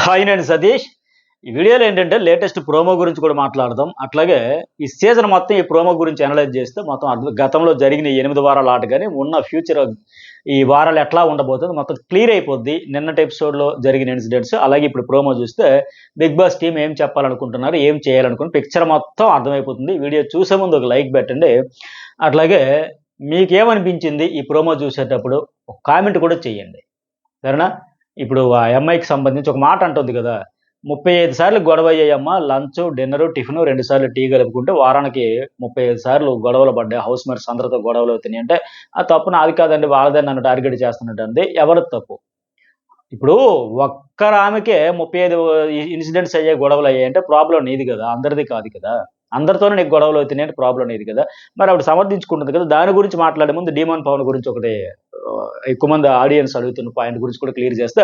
Hi, నేను సతీష్. ఈ వీడియోలో ఏంటంటే లేటెస్ట్ ప్రోమో గురించి కూడా మాట్లాడదాం. అట్లాగే ఈ సీజన్ మొత్తం ఈ ప్రోమో గురించి అనలైజ్ చేస్తే మొత్తం గతంలో జరిగిన 8 వారాల ఆట గాని, ఉన్న ఫ్యూచర్ ఈ వారాలు ఎట్లా ఉండబోతుంది మొత్తం క్లియర్ అయిపోద్ది. నిన్నటి ఎపిసోడ్‌లో జరిగిన ఇన్సిడెంట్స్, అలాగే ఇప్పుడు ప్రోమో చూస్తే బిగ్ బాస్ టీమ్ ఏం చెప్పాలనుకుంటున్నారు, ఏం చేయాలనుకున్న పిక్చర్ మొత్తం అర్థమైపోతుంది. వీడియో చూసే ముందు ఒక లైక్ పెట్టండి. అట్లాగే మీకేమనిపించింది ఈ ప్రోమో చూసేటప్పుడు ఒక కామెంట్ కూడా చేయండి. సరేనా? ఇప్పుడు ఆ అమ్మాయికి సంబంధించి ఒక మాట అంటుంది కదా! 35 సార్లు గొడవయ్యాయమ్మా. లంచు, డిన్నరు, టిఫిను 2 సార్లు టీ కలుపుకుంటే వారానికి 35 సార్లు గొడవలు పడ్డాయి. హౌస్ మేట్స్ అందరితో గొడవలు అవుతున్నాయి అంటే, ఆ తప్పు నాది కాదండి, వాళ్ళదే నన్ను టార్గెట్ చేస్తున్నట్టంది. ఎవరిది తప్పు? ఇప్పుడు ఒక్కరామెకే 35 ఇన్సిడెంట్స్ అయ్యాయి, గొడవలయ్యాయంటే ప్రాబ్లమ్ నీది కదా! అందరిది కాదు కదా! అందరితోనూ నీకు గొడవలు అవుతున్నాయంటే ప్రాబ్లమ్ నీది కదా! మరి ఆవిడ సమర్థించుకుంటుంది కదా! దాని గురించి మాట్లాడే ముందు డీమాన్ పవన్ గురించి ఒకటి ఎక్కువ మంది ఆడియన్స్ అడుగుతున్న పాయింట్ గురించి కూడా క్లియర్ చేస్తే,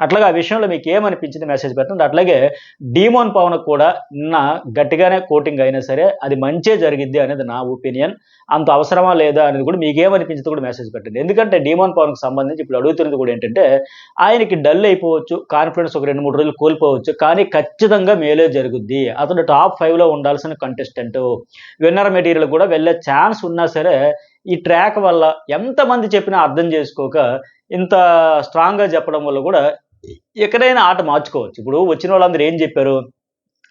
అట్లాగే ఆ విషయంలో మీకేమనిపించింది మెసేజ్ పెట్టండి. అట్లాగే డీమాన్ పవన్‌కి కూడా నిన్న గట్టిగానే కోటింగ్ అయినా సరే అది మంచే జరిగిద్ది అనేది నా ఒపీనియన్. అంత అవసరమా లేదా అనేది కూడా మీకేమనిపించిందో కూడా మెసేజ్ పెట్టండి. ఎందుకంటే డీమాన్ పవన్‌కి సంబంధించి ఇప్పుడు అడుగుతున్నది కూడా ఏంటంటే, ఆయనకి డల్ అయిపోవచ్చు, కాన్ఫిడెన్స్ ఒక 2, 3 రోజులు కోల్పోవచ్చు. కానీ ఖచ్చితంగా మేలే జరుగుద్ది. అతడు టాప్ 5లో ఉండాల్సిన కంటెస్టెంట్. విన్నర్ మెటీరియల్ కూడా వెళ్ళే ఛాన్స్ ఉన్నా సరే, ఈ ట్రాక్ వల్ల ఎంతమంది చెప్పినా అర్థం చేసుకోక ఇంత స్ట్రాంగ్‌గా చెప్పడం వల్ల కూడా ఎక్కడైనా ఆట మార్చుకోవచ్చు. ఇప్పుడు వచ్చినోళ్ళందరూ ఏం చెప్పారు?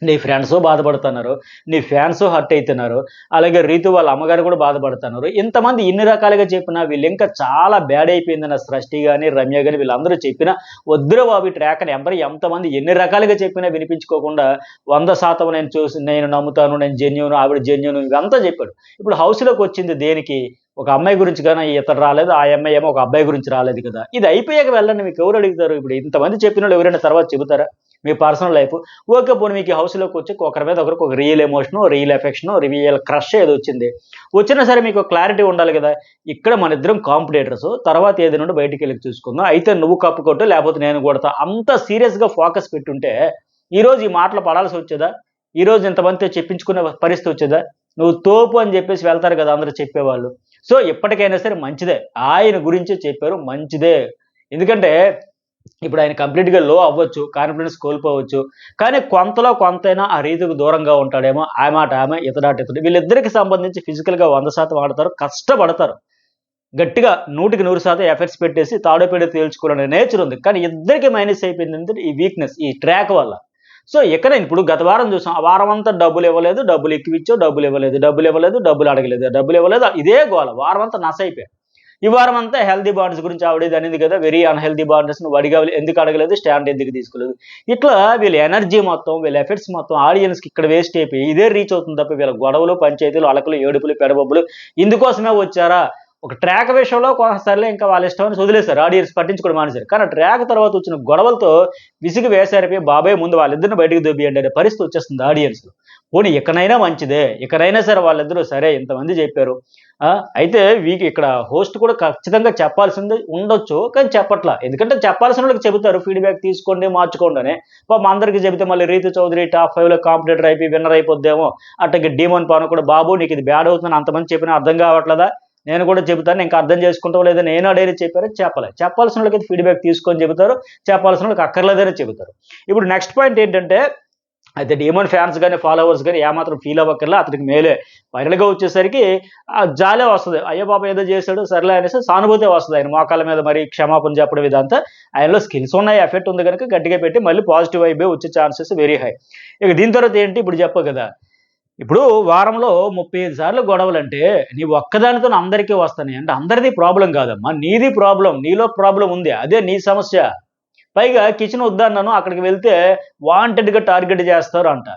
నీ ఫ్రెండ్సు బాధపడుతున్నారు, నీ ఫ్యాన్సు హర్ట్ అయితున్నారు, అలాగే రీతు వాళ్ళ అమ్మగారు కూడా బాధపడుతున్నారు. ఇంతమంది ఇన్ని రకాలుగా చెప్పినా వీళ్ళింకా చాలా బ్యాడ్ అయిపోయిందన్న సృష్టి గాని, రమ్య గాని వీళ్ళందరూ చెప్పినా వద్దురా బాబు ఈ ట్రాక్ అని ఎంతమంది ఎన్ని రకాలుగా చెప్పినా వినిపించుకోకుండా 100% నేను నమ్ముతాను, నేను జెన్యూన్, ఆవిడ జెన్యూన్ ఇవంతా చెప్పాడు. ఇప్పుడు హౌస్‌లోకి వచ్చింది దేనికి? ఒక అమ్మాయి గురించి గాని ఇతడు రాలేదు, ఆ అమ్మాయి ఏమో ఒక అబ్బాయి గురించి రాలేదు కదా! ఇది అయిపోయాక వెళ్ళండి, మీకెవరు అడుగుతారు? ఇప్పుడు ఇంతమంది చెప్పినోళ్ళు ఎవరైనా తర్వాత చెబుతారా? మీ పర్సనల్ లైఫ్. ఓకే, పోనీ మీకు ఈ హౌస్‌లోకి వచ్చి ఒకరి మీద ఒకరికి ఒక రియల్ ఎమోషనో, రియల్ ఎఫెక్షనో, రియల్ క్రష్ ఏదో వచ్చింది. వచ్చినా సరే మీకు క్లారిటీ ఉండాలి కదా! ఇక్కడ మనిద్దరం కాంపిటీటర్స్. తర్వాత ఏదైనా బయటికెళ్ళి చూసుకుందాం. అయితే నువ్వు కప్పు కొట్టు, లేకపోతే నేను కొడతా. అంత సీరియస్‌గా ఫోకస్ పెట్టుంటే ఈరోజు ఈ మాటలు పడాల్సి వచ్చేదా? ఈరోజు ఇంతమందితో చెప్పించుకునే పరిస్థితి వచ్చేదా? నువ్వు తోపు అని చెప్పేసి వెళ్తారు కదా అందరూ చెప్పేవాళ్ళు. సో ఎప్పటికైనా సరే మంచిదే. ఆయన గురించే చెప్పారు, మంచిదే. ఎందుకంటే ఇప్పుడు ఆయన కంప్లీట్‌గా లో అవ్వచ్చు, కాన్ఫిడెన్స్ కోల్పోవచ్చు. కానీ కొంతలో కొంతైనా ఆ రీతికి దూరంగా ఉంటాడేమో. ఆ మాట ఆమె, ఇతడాట ఇతడు. వీళ్ళిద్దరికి సంబంధించి ఫిజికల్‌గా 100% ఆడతారు, కష్టపడతారు. గట్టిగా 100కి 100% ఎఫర్ట్స్ పెట్టేసి తాడో పేడో తేల్చుకోవాలనే నేచర్ ఉంది. కానీ ఇద్దరికీ మైనస్ అయిపోయింది ఏంటంటే ఈ వీక్‌నెస్, ఈ ట్రాక్ వల్ల. సో ఎక్కడైనా ఇప్పుడు గత వారం చూసాం. ఆ వారం అంతా డబ్బులివ్వలేదు, డబ్బులు ఎక్కువిచ్చావు, డబ్బులివ్వలేదు, డబ్బులివ్వలేదు, డబ్బులు అడగలేదు, డబ్బులివ్వలేదు, ఇదే గోల. వారం అంతా నసైపోయారు. ఈ వారం అంతా హెల్తీ బాండ్స్ గురించి ఆవిడ ఇది అనేది కదా, వెరీ అన్‌హెల్తీ బాండ్స్, నువ్వు అడిగావు ఎందుకు అడగలేదు, స్టాండ్ ఎందుకు తీసుకోలేదు. ఇట్లా వీళ్ళ ఎనర్జీ మొత్తం, వీళ్ళ ఎఫర్ట్స్ మొత్తం ఆడియన్స్‌కి ఇక్కడ వేస్ట్ అయిపోయి ఇదే రీచ్ అవుతుంది తప్ప వీళ్ళ గొడవలు, పంచాయతీలు, అలకలు, ఏడుపులు, పెడబొబ్బులు ఇందుకోసమే వచ్చారా? ఒక ట్రాక్ విషయంలో సర్లే ఇంకా వాళ్ళ ఇష్టం అని వదిలేసారు. ఆడియన్స్ పట్టించుకోవడం మానేశారు. కానీ ట్రాక్ తర్వాత వచ్చిన గొడవలతో విసిగి వేసారిపోయి బాబాయ్ ముందు వాళ్ళిద్దరిని బయటకు దొబ్బియండి అనే పరిస్థితి వచ్చేస్తుంది ఆడియన్స్‌లో. పోనీ ఇకనైనా మంచిదే. ఇకనైనా సరే వాళ్ళిద్దరూ సరే ఇంతమంది చెప్పారు. అయితే ఇక్కడ హోస్ట్ కూడా ఖచ్చితంగా చెప్పాల్సింది ఉండొచ్చు. కానీ చెప్పట్లా. ఎందుకంటే చెప్పాల్సిన వాళ్ళకి చెబుతారు. ఫీడ్‌బ్యాక్ తీసుకోండి, మార్చుకోండి అని. పాపం అందరికి చెబితే మళ్ళీ రీతు చౌదరి టాప్ 5లో కాంపిటీటర్ అయిపోయి విన్నర్ అయిపోద్దేమో. అట్లాగే డీమోన్ పవన్ కూడా బాబు నీకు ఇది బ్యాడ్ అవుతుందని అంతమంది చెప్పినా అర్థం కావట్లేదా? నేను కూడా చెబుతాను. ఇంకా అర్థం చేసుకుంటావో లేదో, నేను డైరెక్ట్ చెప్పారో చెప్పలే. చెప్పాల్సిన వాళ్ళకైతే ఫీడ్‌బ్యాక్ తీసుకొని చెబుతారు. చెప్పాల్సిన వాళ్ళకి అక్కర్లేదనే చెబుతారు. ఇప్పుడు నెక్స్ట్ పాయింట్ ఏంటంటే, అయితే డీమోన్ ఫ్యాన్స్ గాని, ఫాలోవర్స్ గాని ఏమాత్రం ఫీల్ అవ్వక్కర్లా. అతనికి మేలే. వైరల్‌గా వచ్చేసరికి జాలే వస్తది. అయ్యో పాపం ఏదో చేశాడు సర్లే అనేసి సానుభూతే వస్తది. ఆయన మోకాళ్ళ మీద మరి క్షమాపణ చెప్పడం ఇదంతా. ఆయనలో స్కిల్స్ ఉన్నాయి, ఎఫెక్ట్ ఉంది గనుక గట్టిగా పెట్టి మళ్ళీ పాజిటివ్ వైబే వచ్చే ఛాన్సెస్ వెరీ హై. ఇక దీని తర్వాత ఏంటి ఇప్పుడు చెప్పా కదా! ఇప్పుడు వారంలో 35 సార్లు గొడవలంటే నీ ఒక్కదానితోని అందరికీ వస్తున్నాయి. అంటే అందరిది ప్రాబ్లమ్ కాదమ్మా. నీది ప్రాబ్లమ్. నీలో ప్రాబ్లమ్ ఉంది. అదే నీ సమస్య. పైగా కిచెన్ వద్దన్నాను. అక్కడికి వెళ్తే వాంటెడ్‌గా టార్గెట్ చేస్తారంట.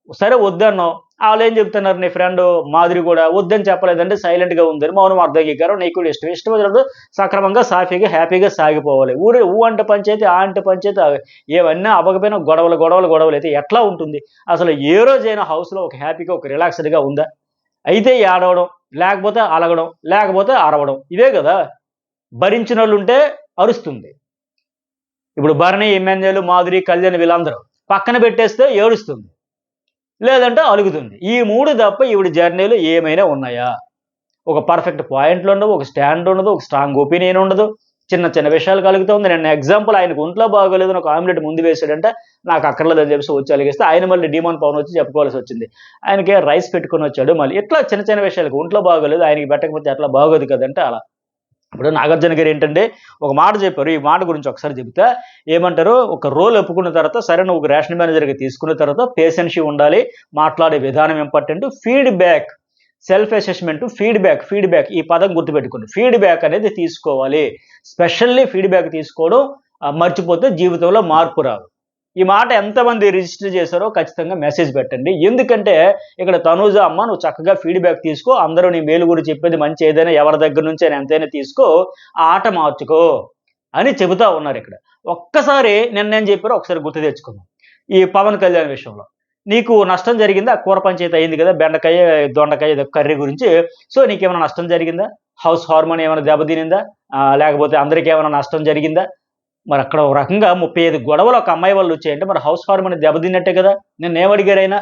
సరే వద్దన్నావు. ఆళ్ళేం చెప్తున్నారు, నీ ఫ్రెండు మాధురి కూడా వద్దని చెప్పలేదంటే సైలెంట్‌గా ఉందని మౌనం అర్ధంగీకారం. నీకు కూడా ఇష్టం. ఇష్టం వచ్చినప్పుడు సక్రమంగా, సాఫీగా, హ్యాపీగా సాగిపోవాలి. ఊరే ఊ అంటే పంచాయతీ, ఆ అంటే పంచాయతీ, ఏవన్నా అవ్వకపోయినా గొడవలు, గొడవలు, గొడవలైతే ఎట్లా ఉంటుంది? అసలు ఏ రోజైనా హౌస్‌లో ఒక హ్యాపీగా, ఒక రిలాక్స్‌డ్‌గా ఉందా? అయితే ఏడవడం, లేకపోతే అలగడం, లేకపోతే అరవడం. ఇవే గదా! భరించినోళ్ళుంటే అరుస్తుంది. ఇప్పుడు భరణి, ఇమ్మాన్యుయేల్, మాధురి, కళ్యాణ్ వీళ్ళందరూ పక్కన పెట్టేస్తే ఏడుస్తుంది. లేదంటే అలుగుతుంది. ఈ 3 తప్ప ఈవిడ జర్నీలో ఏమైనా ఉన్నాయా? ఒక పర్ఫెక్ట్ పాయింట్లు ఉండవు, ఒక స్టాండ్ ఉండదు, ఒక స్ట్రాంగ్ ఒపీనియన్ ఉండదు. చిన్న చిన్న విషయాలు కలుగుతూ ఉంది. నేను ఎగ్జాంపుల్ ఆయనకు ఒంట్లో బాగోలేదు, ఒక ఆమ్లెట్ ముందు వేసాడంటే నాకు అక్కర్లేదని చెప్పేసి వచ్చి అలిగేస్తే ఆయన మళ్ళీ డిమాండ్ పవన్ వచ్చి చెప్పుకోవాల్సి వచ్చింది. ఆయనకి రైస్ పెట్టుకొని వచ్చాడు మళ్ళీ. ఇట్లా చిన్న చిన్న విషయాలకు ఒంట్లో బాగోలేదు ఆయనకి పెట్టకపోతే ఎట్లా బాగోదు కదంటే అలా. ఇప్పుడు నాగార్జున గారు ఏంటంటే ఒక మాట చెప్పారు. ఈ మాట గురించి ఒకసారి చెబుతా. ఏమంటారు, ఒక రోల్ ఒప్పుకున్న తర్వాత సరే నువ్వు ఒక రేషన్ మేనేజర్గా తీసుకున్న తర్వాత పేషెన్సీ ఉండాలి, మాట్లాడే విధానం important, feedback, self assessment, feedback ఈ పదం గుర్తుపెట్టుకోండి. ఫీడ్బ్యాక్ అనేది తీసుకోవాలి. స్పెషల్లీ ఫీడ్బ్యాక్ తీసుకోవడం మర్చిపోతే జీవితంలో మార్పు రాదు. ఈ మాట ఎంతమంది రిజిస్టర్ చేశారో ఖచ్చితంగా మెసేజ్ పెట్టండి. ఎందుకంటే ఇక్కడ తనూజ అమ్మ నువ్వు చక్కగా ఫీడ్బ్యాక్ తీసుకో, అందరూ నీ మేలు కూడా చెప్పేది మంచి ఏదైనా ఎవరి దగ్గర నుంచి అయినా ఎంతైనా తీసుకో, ఆ ఆట మార్చుకో అని చెబుతా ఉన్నారు ఇక్కడ. ఒక్కసారి నేను చెప్పారో ఒకసారి గుర్తు తెచ్చుకుందాం. ఈ పవన్ కళ్యాణ్ విషయంలో నీకు నష్టం జరిగిందా? కూర పంచాయతీ అయింది కదా, బెండకాయ దొండకాయ కర్రీ గురించి. సో నీకేమైనా నష్టం జరిగిందా? హౌస్ హార్మోన్ ఏమైనా దెబ్బతినిందా? లేకపోతే అందరికీ ఏమైనా నష్టం జరిగిందా? మరి అక్కడ ఒక రకంగా 35 గొడవలు ఒక అమ్మాయి వాళ్ళు వచ్చాయంటే మరి హౌస్ హార్మోన్ దెబ్బతిన్నట్టే కదా. ఏమడిగారైనా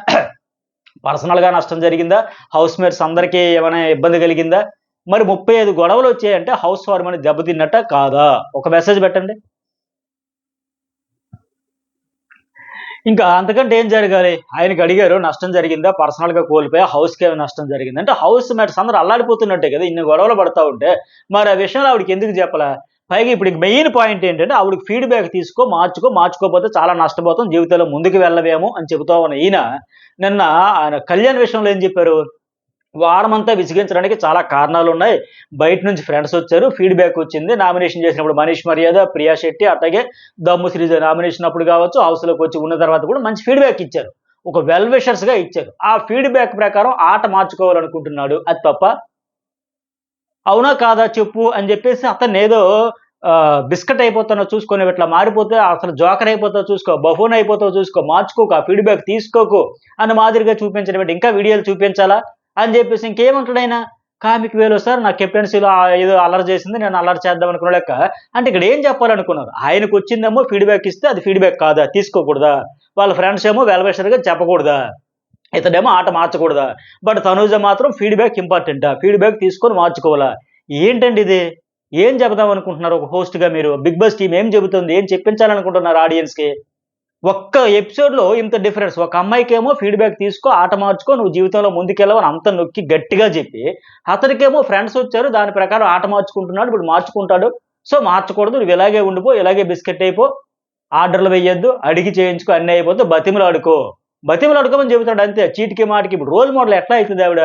పర్సనల్గా నష్టం జరిగిందా? హౌస్ మేట్స్ అందరికీ ఏమైనా ఇబ్బంది కలిగిందా? మరి 35 గొడవలు వచ్చాయంటే హౌస్ హార్మోన్ దెబ్బతిన్నట్ట కాదా? ఒక మెసేజ్ పెట్టండి. ఇంకా అంతకంటే ఏం జరగాలి? ఆయనకి అడిగారు నష్టం జరిగిందా, పర్సనల్గా కోల్పోయా, హౌస్కి ఏమైనా నష్టం జరిగింది అంటే హౌస్ మేట్స్ అందరూ అల్లాడిపోతున్నట్టే కదా ఇన్ని గొడవలు పడతా ఉంటే. మరి ఆ విషయంలో ఆవిడకి ఎందుకు చెప్పలా? పైగా ఇప్పుడు మెయిన్ పాయింట్ ఏంటంటే ఆవిడకి ఫీడ్బ్యాక్ తీసుకో, మార్చుకోపోతే చాలా నష్టపోతాం, జీవితంలో ముందుకు వెళ్ళవేమో అని చెబుతా ఉన్న ఈయన నిన్న ఆయన కళ్యాణ్ విషయంలో ఏం చెప్పారు? వారమంతా విసిగించడానికి చాలా కారణాలు ఉన్నాయి. బయట నుంచి ఫ్రెండ్స్ వచ్చారు, ఫీడ్బ్యాక్ వచ్చింది. నామినేషన్ చేసినప్పుడు మనీష్ మర్యాద, ప్రియా శెట్టి, అట్లాగే దమ్ము శ్రీజ నామినేషన్ అప్పుడు కావచ్చు, హౌస్లోకి వచ్చి ఉన్న తర్వాత కూడా మంచి ఫీడ్బ్యాక్ ఇచ్చారు. ఒక వెల్ విషర్స్గా ఇచ్చారు. ఆ ఫీడ్బ్యాక్ ప్రకారం ఆట మార్చుకోవాలనుకుంటున్నాడు. అది తప్ప? అవునా కాదా చెప్పు అని చెప్పేసి అతను ఏదో బిస్కెట్ అయిపోతానో చూసుకొని ఇట్లా మారిపోతే అసలు జోకర్ అయిపోతావు చూసుకో, బఫూన్ అయిపోతావు చూసుకో, మార్చుకోకు, ఆ ఫీడ్బ్యాక్ తీసుకోకు అన్న మాదిరిగా చూపించడం ఇంకా వీడియోలు చూపించాలా అని చెప్పేసి ఇంకేమంటాడు ఆయన? కామిక్ వేలో సార్ నా కెప్టెన్సీలో ఏదో అల్లరి చేసింది, నేను అల్లరి చేద్దాం అనుకున్న లెక్క. అంటే ఇక్కడ ఏం చెప్పాలనుకున్నారు? ఆయనకు వచ్చిందేమో ఫీడ్బ్యాక్ ఇస్తే అది ఫీడ్బ్యాక్ కాదా, తీసుకోకూడదా? వాళ్ళ ఫ్రెండ్స్ ఏమో వెల్విషర్గా చెప్పకూడదా? ఇతడేమో ఆట మార్చకూడదా? బట్ తనూజ మాత్రం ఫీడ్బ్యాక్ ఇంపార్టెంటా, ఫీడ్బ్యాక్ తీసుకొని మార్చుకోవాలా? ఏంటండి ఇది? ఏం చెబుదాం అనుకుంటున్నారు ఒక హోస్ట్గా మీరు? బిగ్ బాస్ టీం ఏం చెబుతుంది, ఏం చెప్పించాలనుకుంటున్నారు ఆడియన్స్కి? ఒక్క ఎపిసోడ్లో ఇంత డిఫరెన్స్. ఒక అమ్మాయికేమో ఫీడ్బ్యాక్ తీసుకో, ఆట మార్చుకో, నువ్వు జీవితంలో ముందుకెళ్ళవని అంత నొక్కి గట్టిగా చెప్పి, అతనికేమో ఫ్రెండ్స్ వచ్చారు, దాని ప్రకారం ఆట మార్చుకుంటున్నాడు, ఇప్పుడు మార్చుకుంటాడు. సో మార్చకూడదు, నువ్వు ఇలాగే ఉండిపో, ఇలాగే బిస్కెట్ అయిపో, ఆర్డర్లు వేయొద్దు, అడిగి చేయించుకో, అన్నీ అయిపోతే బతిమలాడుకోమని చెబుతాడు అంతే. చీటికి మాటికి ఇప్పుడు రోల్ మోడల్ ఎట్లా అవుతుంది ఆవిడ?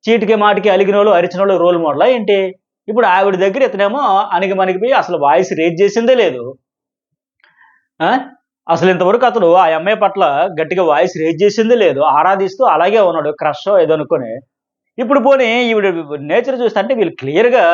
చీటికి మాటికి అలిగినోళ్ళు అరిచినోళ్ళు రోల్ మోడలా ఏంటి? ఇప్పుడు ఆవిడ దగ్గర ఇతనేమో అణిగిపోయి అసలు వాయిస్ రేజ్ చేసిందే లేదు. అసలు ఇంతవరకు అతడు ఆ అమ్మాయి పట్ల గట్టిగా వాయిస్ రేజ్ చేసిందే లేదు, ఆరాధిస్తూ అలాగే ఉన్నాడు, క్రష్ ఏదో అనుకుని. ఇప్పుడు పోనీ ఈవిడ నేచర్ చూస్తే అంటే వీళ్ళు క్లియర్గా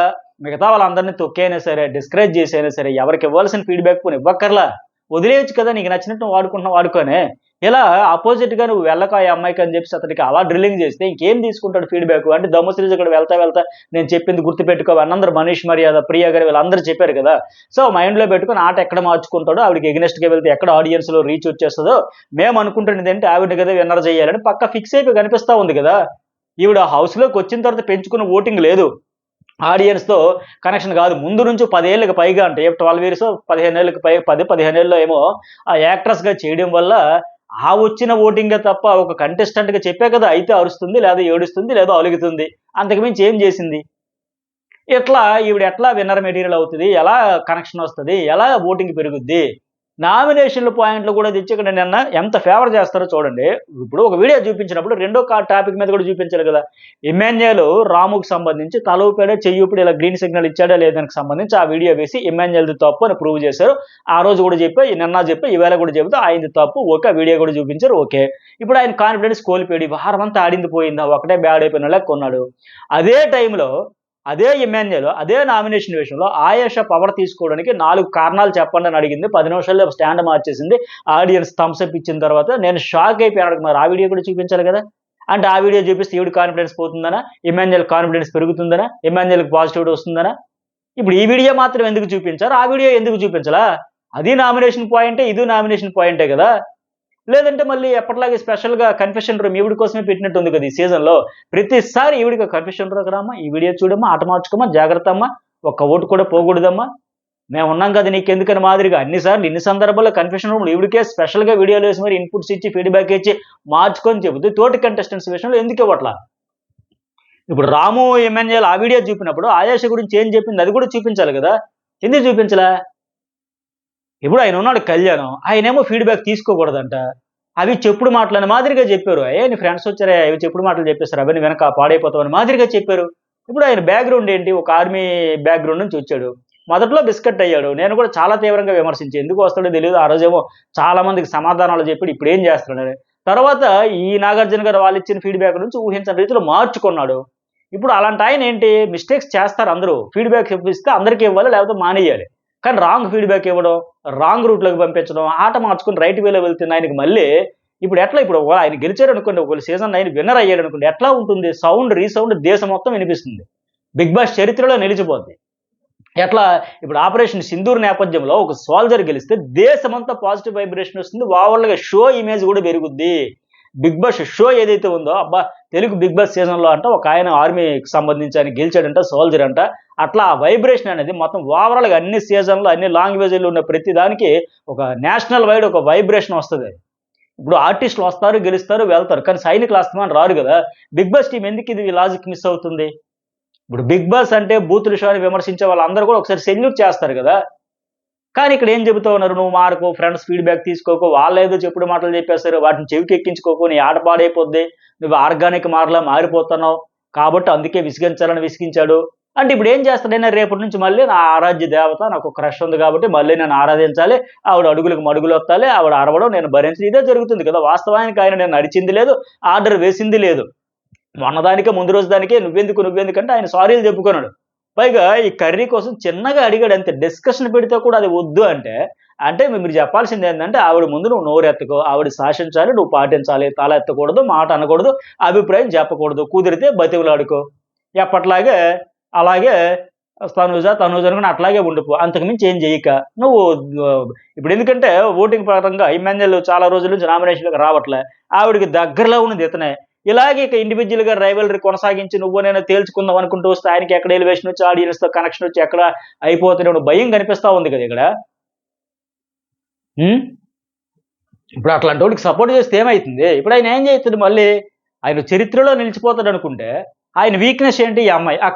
మిగతా వాళ్ళందరినీ తొక్కైనా సరే, డిస్కరేజ్ చేసైనా సరే, ఎవరికి ఇవ్వాల్సిన ఫీడ్బ్యాక్ పోనీ ఇవ్వక్కర్లా, వదిలేయచ్చు కదా, నీకు నచ్చినట్టు వాడుకుంటున్నావు వాడుకోనే. ఇలా ఆపోజిట్గా నువ్వు వెళ్ళక ఆ అమ్మాయికి అని చెప్పి అతనికి అలా డ్రిల్లింగ్ చేస్తే ఇంకేం తీసుకుంటాడు ఫీడ్బ్యాక్? అంటే దమ్ము సిరీస్ ఇక్కడ వెళ్తా నేను చెప్పింది గుర్తుపెట్టుకో అందరూ మనీష్ మర్యాద, ప్రియా గారు వీళ్ళందరూ చెప్పారు కదా. సో మైండ్లో పెట్టుకుని ఆట ఎక్కడ మార్చుకుంటాడో, ఆవిడకి ఎగ్నెస్ట్గా వెళ్తే ఎక్కడ ఆడియన్స్లో రీచ్ వచ్చేస్తుందో, మేము అనుకుంటున్నది ఏంటి ఆవిడ కదా విన్నర్ చేయాలని పక్క ఫిక్స్ అయిపోయి కనిపిస్తూ ఉంది కదా. ఈవిడ హౌస్లోకి వచ్చిన తర్వాత పెంచుకున్న ఓటింగ్ లేదు, ఆడియన్స్తో కనెక్షన్ కాదు. ముందు నుంచి 10 ఏళ్ళకి పైగా అంటే 12 ఇయర్స్ 15 ఏళ్ళకి 15 ఏళ్ళలో ఏమో ఆ యాక్ట్రెస్గా చేయడం వల్ల ఆ వచ్చిన ఓటింగే తప్ప ఒక కంటెస్టెంట్గా చెప్పే కదా, అయితే అరుస్తుంది, లేదా ఏడుస్తుంది, లేదా అలుగుతుంది, అంతకుమించి ఏం చేసింది? ఇట్లా ఈవిడ ఎట్లా విన్నర్ మెటీరియల్ అవుతుంది, ఎలా కనెక్షన్ వస్తుంది, ఎలా ఓటింగ్ పెరుగుద్ది? నామినేషన్ల పాయింట్లు కూడా తెచ్చి ఇక్కడ నిన్న ఎంత ఫేవర్ చేస్తారో చూడండి. ఇప్పుడు ఒక వీడియో చూపించినప్పుడు రెండో టాపిక్ మీద కూడా చూపించాలి కదా. ఇమాన్యుయల్ రాముకు సంబంధించి తల ఊపాడా, చెయ్యి ఊపిడి ఇలా గ్రీన్ సిగ్నల్ ఇచ్చాడా లేదానికి సంబంధించి ఆ వీడియో వేసి ఇమాన్యుయల్ది తప్పు అని ప్రూవ్ చేశారు. ఆ రోజు కూడా చెప్పా, నిన్న చెప్పా, ఈవేళ కూడా చెబుతా ఆయనది తప్పు, ఓకే, ఆ వీడియో కూడా చూపించారు, ఓకే. ఇప్పుడు ఆయన కాన్ఫిడెన్స్ కోల్పోయాడు, వారం అంతా ఆడింది పోయిందా, ఒకటే బ్యాడ్ అయిపోయిన లెక్క కొన్నాడు. అదే టైంలో అదే ఇమాన్యుయల్ అదే నామినేషన్ విషయంలో ఆయేషా పవర్ తీసుకోవడానికి 4 కారణాలు చెప్పండి అని అడిగింది. 10 నిమిషాల్లో స్టాండ్ మార్చేసింది. ఆడియన్స్ థమ్స్అప్ ఇచ్చిన తర్వాత నేను షాక్ అయిపోయాను. మరి ఆ వీడియో కూడా చూపించాలి కదా. అంటే ఆ వీడియో చూపిస్తే ఈవిడ కాన్ఫిడెన్స్ పోతుందనా, ఇమాన్యుయల్ కాన్ఫిడెన్స్ పెరుగుతుందనా, ఇమాన్యుయల్కి పాజిటివిటీ వస్తుందనా? ఇప్పుడు ఈ వీడియో మాత్రం ఎందుకు చూపించారు, ఆ వీడియో ఎందుకు చూపించాలా? అది నామినేషన్ పాయింటే, ఇది నామినేషన్ పాయింటే కదా. లేదంటే మళ్ళీ ఎప్పటిలాగే స్పెషల్గా కన్ఫెషన్ రూమ్ ఈవిడ కోసమే పెట్టినట్టుంది కదా ఈ సీజన్లో. ప్రతిసారి ఈవిడికి కన్ఫెషన్ రూమ్ రామ్మా, ఈ వీడియో చూడమ్మా, ఆట మార్చుకోమ్మా, జాగ్రత్త అమ్మా, ఒక్క ఓటు కూడా పోకూడదమ్మా, మేము ఉన్నాం కదా నీకెందుకని మాదిరిగా అన్నిసార్లు ఇన్ని సందర్భాల్లో కన్ఫెషన్ రూమ్లో ఈవిడికే స్పెషల్గా వీడియోలు వేసి మరి ఇన్పుట్స్ ఇచ్చి ఫీడ్బ్యాక్ ఇచ్చి మార్చుకొని చెబుతూ తోటి కంటెస్టెంట్స్ విషయంలో ఎందుకు ఇవ్వట్లా? ఇప్పుడు రాము ఎమ్మెన్యేలు ఆ వీడియో చూపినప్పుడు ఆయేష గురించి ఏం చెప్పింది అది కూడా చూపించాలి కదా, ఎందుకు చూపించలే? ఇప్పుడు ఆయన ఉన్నాడు కళ్యాణం, ఆయనేమో ఫీడ్బ్యాక్ తీసుకోకూడదంట, అవి చెప్పుడు మాటలని మాదిరిగా చెప్పారు. నీ ఫ్రెండ్స్ వచ్చారా అవి చెప్పుడు మాటలు చెప్పేస్తారు, అవన్నీ వెనక పాడైపోతామని మాదిరిగా చెప్పారు. ఇప్పుడు ఆయన బ్యాక్గ్రౌండ్ ఏంటి? ఒక ఆర్మీ బ్యాక్గ్రౌండ్ నుంచి వచ్చాడు, మొదట్లో బిస్కెట్ అయ్యాడు. నేను కూడా చాలా తీవ్రంగా విమర్శించి ఎందుకు వస్తాడో తెలియదు, ఆ రోజేమో చాలా మందికి సమాధానాలు చెప్పి ఇప్పుడు ఏం చేస్తున్నాడని. తర్వాత ఈ నాగార్జున గారు వాళ్ళు ఇచ్చిన ఫీడ్బ్యాక్ నుంచి ఊహించిన రీతిలో మార్చుకున్నాడు. ఇప్పుడు అలాంటి ఆయన ఏంటి, మిస్టేక్స్ చేస్తారు అందరూ, ఫీడ్బ్యాక్ ఇస్తే అందరికీ ఇవ్వాలి లేకపోతే మానేయాలి. కానీ రాంగ్ ఫీడ్బ్యాక్ ఇవ్వడం, రాంగ్ రూట్లోకి పంపించడం, ఆట మార్చుకుని రైట్ వేలో వెళ్తున్న ఆయనకి మళ్ళీ ఇప్పుడు ఎట్లా? ఇప్పుడు ఆయన గెలిచాడు అనుకోండి, ఒకవేళ సీజన్ 9 విన్నర్ అయ్యాడు అనుకోండి, ఎట్లా ఉంటుంది? సౌండ్ రీసౌండ్ దేశం మొత్తం వినిపిస్తుంది, బిగ్ బాస్ చరిత్రలో నిలిచిపోద్ది. ఎట్లా? ఇప్పుడు ఆపరేషన్ సింధూర్ నేపథ్యంలో ఒక సోల్జర్ గెలిస్తే దేశమంతా పాజిటివ్ వైబ్రేషన్ వస్తుంది, ఓవర్గా షో ఇమేజ్ కూడా పెరుగుద్ది. బిగ్ బాస్ షో ఏదైతే ఉందో, అబ్బా తెలుగు బిగ్ బాస్ సీజన్లో అంట ఒక ఆయన ఆర్మీకి సంబంధించి ఆయన గెలిచాడంట, సోల్జర్ అంట, అట్లా ఆ వైబ్రేషన్ అనేది మొత్తం ఓవరాల్గా అన్ని సీజన్లో అన్ని లాంగ్వేజ్లో ఉన్న ప్రతి దానికి ఒక నేషనల్ వైడ్ ఒక వైబ్రేషన్ వస్తుంది. ఇప్పుడు ఆర్టిస్టులు వస్తారు, గెలుస్తారు, వెళ్తారు, కానీ సైనికులు వస్తామని రారు కదా. బిగ్ బాస్ టీం ఎందుకు ఇది లాజిక్ మిస్ అవుతుంది? ఇప్పుడు బిగ్ బాస్ అంటే బూతుల షో అని విమర్శించే వాళ్ళందరూ కూడా ఒకసారి సెల్యూట్ చేస్తారు కదా. కానీ ఇక్కడ ఏం చెబుతూ ఉన్నారు? నువ్వు మారకు, ఫ్రెండ్స్ ఫీడ్బ్యాక్ తీసుకోకు, వాళ్ళు ఏదో చెప్పుడు మాటలు చెప్పేస్తారు, వాటిని చెవికి ఎక్కించుకోకు, నీ ఆట పాడైపోద్ది, నువ్వు ఆర్గానిక్ మారలా మారిపోతున్నావు, కాబట్టి అందుకే విసిగించాలని విసిగించాడు అంటే ఇప్పుడు ఏం చేస్తాడైనా రేపటి నుంచి మళ్ళీ నా ఆరాధ్య దేవత నాకు క్రష్ ఉంది కాబట్టి మళ్ళీ నేను ఆరాధించాలి, ఆవిడ అడుగులకు మడుగులు వస్తాలి, ఆవిడ అరవడం నేను భరించాలి, ఇదే జరుగుతుంది కదా. వాస్తవానికి ఆయన నేను నడిచింది లేదు, ఆర్డర్ వేసింది లేదు. మొన్నదానికే ముందు రోజు దానికే నువ్వెందుకంటే ఆయన సారీలు చెప్పుకున్నాడు. పైగా ఈ కర్రీ కోసం చిన్నగా అడిగాడు అంతే, డిస్కషన్ పెడితే కూడా అది వద్దు అంటే అంటే మీరు చెప్పాల్సింది ఏంటంటే ఆవిడ ముందు నువ్వు నోరెత్తుకో, ఆవిడ శాసించాలి, నువ్వు పాటించాలి, తల ఎత్తకూడదు, మాట అనకూడదు, అభిప్రాయం చెప్పకూడదు, కుదిరితే బతివులాడుకో, ఎప్పట్లాగే అలాగే తనుజ అనుకుని అట్లాగే ఉండిపో, అంతకుమించి ఏం చేయక నువ్వు. ఇప్పుడు ఎందుకంటే ఓటింగ్ పరంగా ఎమ్మెల్యేలు చాలా రోజుల నుంచి నామినేషన్లకు రావట్లే, ఆవిడకి దగ్గరలో ఉన్నది ఇతనే. ఇలాగే ఇక ఇండివిజువల్గా రైవలరీ కొనసాగించి నువ్వు నేను తేల్చుకుందాం అనుకుంటూ వస్తే ఆయనకి ఎక్కడ ఎలివేషన్ వచ్చి ఆడియన్స్తో కనెక్షన్ వచ్చి ఎక్కడ అయిపోతుంది భయం కనిపిస్తూ ఉంది కదా ఇక్కడ. ఇప్పుడు అట్లాంటి వాడికి సపోర్ట్ చేస్తే ఏమవుతుంది? ఇప్పుడు ఆయన ఏం చేస్తుంది? మళ్ళీ ఆయన చరిత్రలో నిలిచిపోతాడు అనుకుంటే ఆయన వీక్నెస్ ఏంటి? ఈ అమ్మాయి, ఆ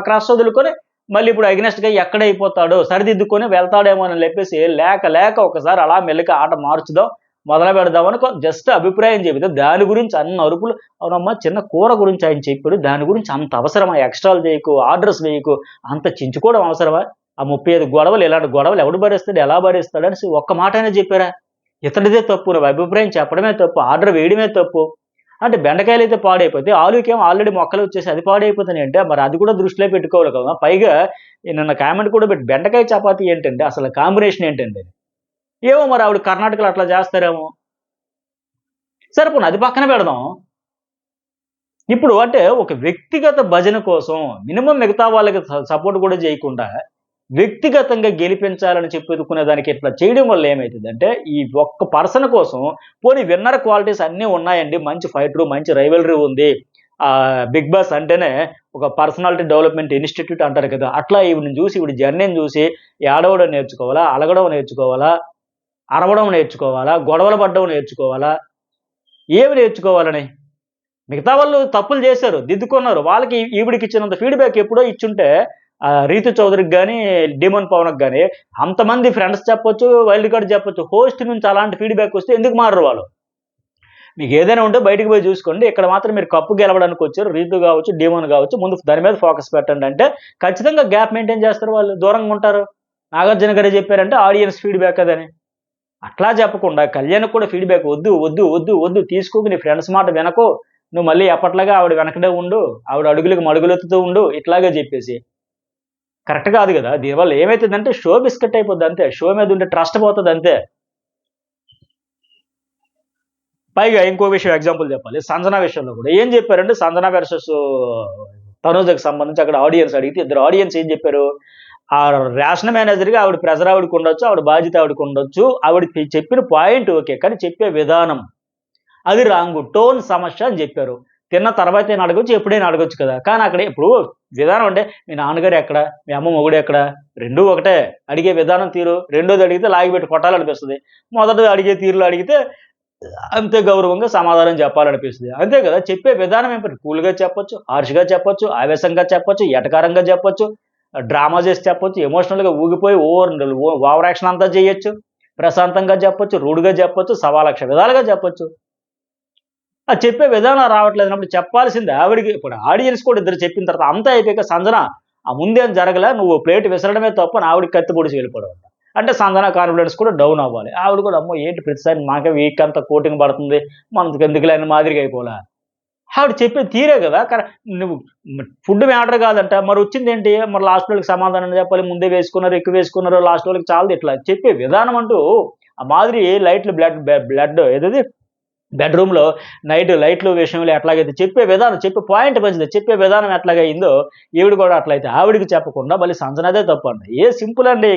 క్రష్ వదులుకొని మళ్ళీ ఇప్పుడు అగ్నెస్ట్గా ఎక్కడైపోతాడో సరిదిద్దుకొని వెళ్తాడేమో అని చెప్పేసి లేక ఒకసారి అలా మెల్లిగా ఆట మార్చుదాం, మొదలు పెడదామని జస్ట్ అభిప్రాయం చెబితే దాని గురించి అన్న అరుపులు. అవునమ్మా, చిన్న కూర గురించి ఆయన చెప్పాడు, దాని గురించి అంత అవసరమా? ఎక్స్ట్రాలు చేయకు, ఆర్డర్స్ వేయకు, అంత చించుకోవడం అవసరమా? ఆ 35 గొడవలు, ఇలాంటి గొడవలు ఎవడు భరిస్తాడు, ఎలా భరిస్తాడు అనేసి ఒక్క మాట అయినా చెప్పారా? ఇతడిదే తప్పు, నువ్వు అభిప్రాయం చెప్పడమే తప్పు, ఆర్డర్ వేయడమే తప్పు అంటే. బెండకాయలు అయితే పాడైపోతాయి, ఆలుకేమో ఆల్రెడీ మొక్కలు వచ్చేసి అది పాడైపోతున్నాయి అంటే మరి అది కూడా దృష్టిలో పెట్టుకోవాలి కదా. పైగా నిన్న కామెంట్ కూడా పెట్టి బెండకాయ చపాతీ ఏంటంటే అసలు కాంబినేషన్ ఏంటండి? ఏమో మరి ఆవిడ కర్ణాటకలో అట్లా చేస్తారేమో. సరే పోనీ అది పక్కన పెడదాం. ఇప్పుడు అంటే ఒక వ్యక్తిగత భజన కోసం మినిమం మిగతా వాళ్ళకి సపోర్ట్ కూడా చేయకుండా వ్యక్తిగతంగా గెలిపించాలని చెప్పుకునే దానికి ఇట్లా చేయడం వల్ల ఏమవుతుందంటే ఈ ఒక్క పర్సన్ కోసం పోనీ విన్నర్ క్వాలిటీస్ అన్నీ ఉన్నాయండి, మంచి ఫైటరు, మంచి రైవలరీ ఉంది, బిగ్ బాస్ అంటేనే ఒక పర్సనాలిటీ డెవలప్మెంట్ ఇన్స్టిట్యూట్ అంటారు కదా, అట్లా ఈవిని చూసి ఈవిడ జర్నీని చూసి ఏడవడం నేర్చుకోవాలా, అలగడం నేర్చుకోవాలా, అరవడం నేర్చుకోవాలా, గొడవలు పడ్డం నేర్చుకోవాలా, ఏమి నేర్చుకోవాలని? మిగతా వాళ్ళు తప్పులు చేశారు, దిద్దుకున్నారు, వాళ్ళకి ఈవిడికి ఇచ్చినంత ఫీడ్బ్యాక్ ఎప్పుడో ఇచ్చుంటే రీతు చౌదరికి కానీ డిమోన్ పవన్కి కానీ అంతమంది ఫ్రెండ్స్ చెప్పొచ్చు, వైల్డ్ కార్డ్ చెప్పొచ్చు, హోస్ట్ నుంచి అలాంటి ఫీడ్బ్యాక్ వస్తే ఎందుకు మారరు వాళ్ళు? మీకు ఏదైనా ఉంటే బయటకు పోయి చూసుకోండి, ఇక్కడ మాత్రం మీరు కప్పు గెలవడానికి వచ్చారు, రీతు కావచ్చు, డిమోన్ కావచ్చు, ముందు దాని మీద ఫోకస్ పెట్టండి అంటే ఖచ్చితంగా గ్యాప్ మెయింటైన్ చేస్తారు, వాళ్ళు దూరంగా ఉంటారు. నాగార్జున గారే చెప్పారంటే ఆడియన్స్ ఫీడ్బ్యాక్ అదని. అట్లా చెప్పకుండా కళ్యాణ్కి కూడా ఫీడ్బ్యాక్ వద్దు వద్దు వద్దు వద్దు తీసుకోకు, నీ ఫ్రెండ్స్ మాట వెనకో, నువ్వు మళ్ళీ ఎప్పట్లాగా ఆవిడ వెనకడే ఉండు, ఆవిడ అడుగులకు మడుగులెత్తుతూ ఉండు, ఇట్లాగే చెప్పేసి కరెక్ట్ కాదు కదా. దీనివల్ల ఏమవుతుందంటే షో బిస్కెట్ అయిపోద్ది అంతే, షో మీద ఉండే ట్రస్ట్ పోతుంది అంతే. పైగా ఇంకో విషయం ఎగ్జాంపుల్ చెప్పాలి, సంజన విషయంలో కూడా ఏం చెప్పారంటే సంజన వర్సెస్ తనూజకి సంబంధించి అక్కడ ఆడియన్స్ అడిగితే ఇద్దరు ఆడియన్స్ ఏం చెప్పారు? ఆ రేషన్ మేనేజర్గా ఆవిడ ప్రెజర్ ఆవిడకు ఉండొచ్చు, ఆవిడ బాధ్యత ఆవిడకు ఉండొచ్చు, ఆవిడ చెప్పిన పాయింట్ ఓకే, కానీ చెప్పే విధానం అది రాంగు, టోన్ సమస్య అని చెప్పారు. తిన్న తర్వాత అయినా అడగొచ్చు, ఎప్పుడైనా అడగొచ్చు కదా. కానీ అక్కడ ఇప్పుడు విధానం అంటే మీ నాన్నగారు ఎక్కడ, మీ అమ్మ మొగుడు ఎక్కడ, రెండూ ఒకటే. అడిగే విధానం తీరు. రెండోది అడిగితే లాగిపెట్టి కొట్టాలనిపిస్తుంది. మొదటిది అడిగే తీరులో అడిగితే అంతే గౌరవంగా సమాధానం చెప్పాలనిపిస్తుంది. అంతే కదా. చెప్పే విధానం ఏమిటి, కూల్‌గా చెప్పొచ్చు, హార్ష్‌గా చెప్పొచ్చు, ఆవేశంగా చెప్పొచ్చు, ఎటకారంగా చెప్పొచ్చు, డ్రామా చేసి చెప్పొచ్చు, ఎమోషనల్‌గా ఊగిపోయి ఓవర్ యాక్షన్ అంతా చేయొచ్చు, ప్రశాంతంగా చెప్పొచ్చు, రూడ్‌గా చెప్పొచ్చు, సవాలక్ష విధాలుగా చెప్పొచ్చు. ఆ చెప్పే విధానం రావట్లేదన్నప్పుడు చెప్పాల్సింది ఆవిడకి. ఇప్పుడు ఆడియన్స్ కూడా ఇద్దరు చెప్పిన తర్వాత అంతా అయిపోయాక సంజన ముందేం జరగలే, నువ్వు ప్లేట్ విసరడమే తప్పు అని ఆవిడకి కత్తి పొడిచి వెళ్ళిపోవడం. అంటే సంజన కాన్ఫిడెన్స్ కూడా డౌన్ అవ్వాలి. ఆవిడ కూడా అమ్మో ఏంటి ప్రతిసారి మాకే వీక్ అంతా కోటింగ్ పడుతుంది, మనకెందుకులే అని మాదిరిగా అయిపోలే. ఆవిడ చెప్పే తీరే కదా నువ్వు ఫుడ్ మ్యాటర్ కాదంట, మరి వచ్చిందేంటి, మరి లాస్ట్ వాళ్ళకి సమాధానం చెప్పాలి, ముందే వేసుకున్నారు, ఎక్కువ వేసుకున్నారు, లాస్ట్ వాళ్ళకి చాలదు. ఇట్లా చెప్పే విధానం అంటూ ఆ మాదిరి లైట్లు బ్లడ్ ఏదది బెడ్రూమ్‌లో నైట్ లైట్‌ల విషయంలో ఎట్లాగైతే చెప్పే విధానం, చెప్పే పాయింట్ మంచిదే. చెప్పే విధానం ఎట్లాగయిందో ఈవిడ కూడా అట్లయితే ఆవిడకి చెప్పకుండా మళ్ళీ సంజనదే తప్పంట. సింపుల్ అండి.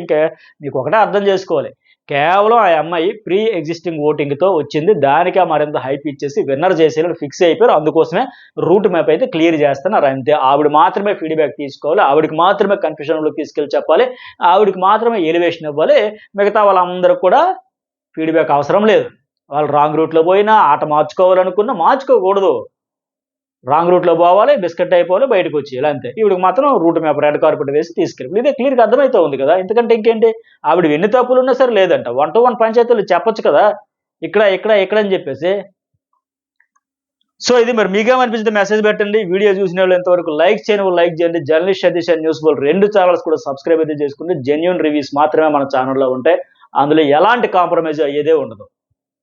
మీకొకటే అర్థం చేసుకోవాలి. కేవలం ఆ అమ్మాయి ప్రీ ఎగ్జిస్టింగ్ ఓటింగ్‌తో వచ్చింది. దానికే మరింత హైప్ ఇచ్చేసి విన్నర్ చేసేయాలని ఫిక్స్ అయిపోయారు. అందుకోసమే రూట్ మ్యాప్ అయితే క్లియర్ చేస్తున్నారు అంతే. ఆవిడ మాత్రమే ఫీడ్‌బ్యాక్ తీసుకోవాలి. ఆవిడకి మాత్రమే కన్ఫ్యూషన్‌లోకి తీసుకెళ్ళి చెప్పాలి. ఆవిడకి మాత్రమే ఎలివేషన్ ఇవ్వాలి. మిగతా వాళ్ళందరికి కూడా ఫీడ్‌బ్యాక్ అవసరం లేదు. వాళ్ళు రాంగ్ రూట్‌లో పోయినా, ఆట మార్చుకోవాలనుకున్నా మార్చుకోకూడదు. రాంగ్ రూట్‌లో పోవాలి, బిస్కెట్ అయిపోవాలి, బయటకొచ్చేయాలి అంతే. ఈవిడకి మాత్రం రూట్ మ్యాప్ రెడ్ కార్పెట్ వేసి తీసుకెళ్ళి ఇదే క్లియర్‌గా అర్థమైతా ఉంది కదా. ఇంతకంటే ఇంకేంటి? ఆవిడవి ఎన్ని తప్పులున్నా సరే లేదంట. 1-to-1 పంచాయతీలు చెప్పొచ్చు కదా. ఇక్కడ అని చెప్పేసి. సో ఇది మరి మీకేమనిపించింది మెసేజ్ పెట్టండి. వీడియో చూసిన వాళ్ళు ఇంతవరకు లైక్ చేయని వాళ్ళు లైక్ చేయండి. Journalist Satish and news Bol 2 channels కూడా సబ్స్క్రైబ్ అయితే చేసుకోండి. జెన్యూన్ రివ్యూస్ మాత్రమే మన ఛానెల్‌లో ఉంటాయి. అందులో ఎలాంటి కాంప్రమైజ్ అయ్యేదే ఉండదు.